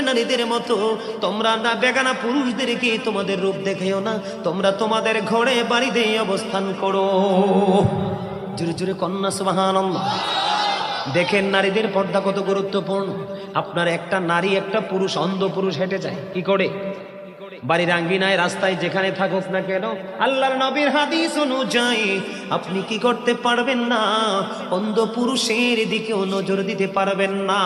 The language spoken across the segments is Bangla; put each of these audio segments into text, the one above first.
নারীদের মতো তোমরা না বেগানা পুরুষদেরকে তোমাদের রূপ দেখাইও না, তোমরা তোমাদের ঘরে বাড়িতে অবস্থান করো। জোরে জোরে কন্যা সুবহানাল্লাহ। দেখেন নারীদের পর্দা কত গুরুত্বপূর্ণ। আপনার একটা নারী একটা পুরুষ, অন্ধ পুরুষ হেঁটে যায় কি করে? বাড়ির আঙ্গিনায় রাস্তায় যেখানে থাকুক না কেন, আল্লাহর নবীর হাদিস অনুযায়ী আপনি কি করতে পারবেন না? অন্ধ পুরুষের দিকেও নজর দিতে পারবেন না।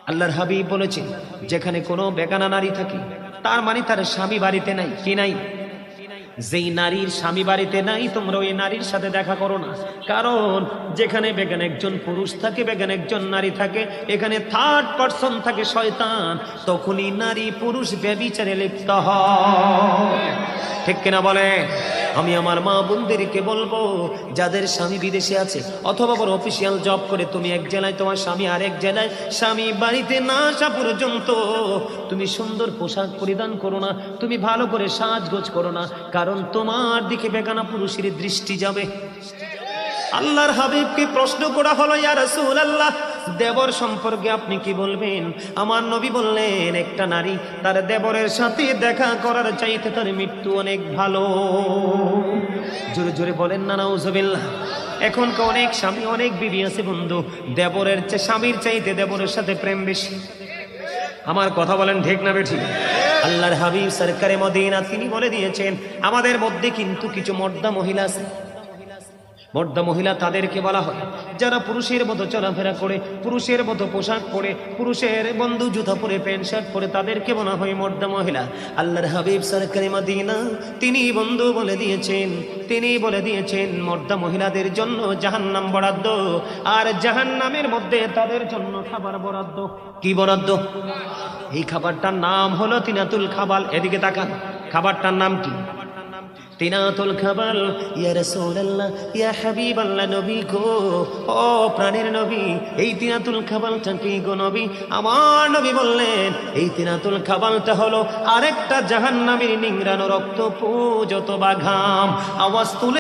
আল্লাহর হাবিব বলেছেন যেখানে কোনো বেগানা নারী থাকে তার মানে তার স্বামী বাড়িতে নাই। কি নাই? যেই নারীর স্বামী বাড়িতে নাই তোমরা ওই নারীর সাথে দেখা করো না। কারণ যেখানে বেগান একজন পুরুষ থাকে, বেগান একজন নারী থাকে, এখানে থার্ড পারসন থাকে শয়তান, তখনই নারী পুরুষ ব্যভিচারে লিপ্ত হয়। ঠিক কিনা বলে? আমি আমার মা বোনদেরকে বলবো, যাদের স্বামী বিদেশে আছে অথবা বড় অফিসিয়াল জব করে, তুমি এক জেলায় তোমার স্বামী আরেক জেলায়, স্বামী বাড়িতে না আসা পর্যন্ত তুমি সুন্দর পোশাক পরিধান করো না, তুমি ভালো করে সাজগোজ করো না, কারণ তোমার দিকে বেগানা পুরুষের দৃষ্টি যাবে। আল্লাহর হাবিবকে প্রশ্ন করা হলো, ইয়া রাসূলুল্লাহ, দেবর সম্পর্কে আপনি কি বলবেন? আমার নবী বললেন, একটা নারী তার দেবরের সাথে দেখা করার চাইতে তার মৃত্যু অনেক ভালো। জোরে জোরে বলেন না নাউজুবিল্লাহ। এখনকার অনেক স্বামী অনেক বিবি আছে বন্ধু, দেবরের চেয়ে স্বামীর চাইতে দেবরের সাথে প্রেম বেশি। আমার কথা বলেন ঠিক না বেঠিক? আল্লাহর হাবিব সরকারে মদিনা তিনি বলে দিয়েছেন, আমাদের মধ্যে কিন্তু কিছু মর্দা মহিলা আছে। মর্দা মহিলা তাদেরকে বলা হয় যারা পুরুষের মতো চলাফেরা করে, পুরুষের মতো পোশাক পরে, পুরুষের বন্ধু জুতা পরে, প্যান্ট শার্ট পরে, তাদেরকে বলা হয় মর্দা মহিলা। আল্লাহর হাবিব সরকারে মদিনা তিনি বন্ধু বলে দিয়েছেন, তিনি বলে দিয়েছেন মর্দা মহিলাদের জন্য জাহান্নাম বরাদ্দ, আর জাহান্নামের মধ্যে তাদের জন্য খাবার বরাদ্দ। কি বরাদ্দ? এই খাবারটার নাম হলো তিনাতুল খাবাল। এদিকে তাকান, খাবারটার নাম কি? তিনাতুল খাবাল। ইয়া রাসূলুল্লাহ, ইয়া হাবিবাল্লাহ, নবী গো, ও প্রাণের নবী, এই তিনাতুল খাবালটা কি গো নবী? আমার নবী বললেন, এই তিনাতুল খাবালটা হলো আরেকটা জাহান্নামের নিংড়ানো রক্ত পুজ অথবা ঘাম। আওয়াজ তুলে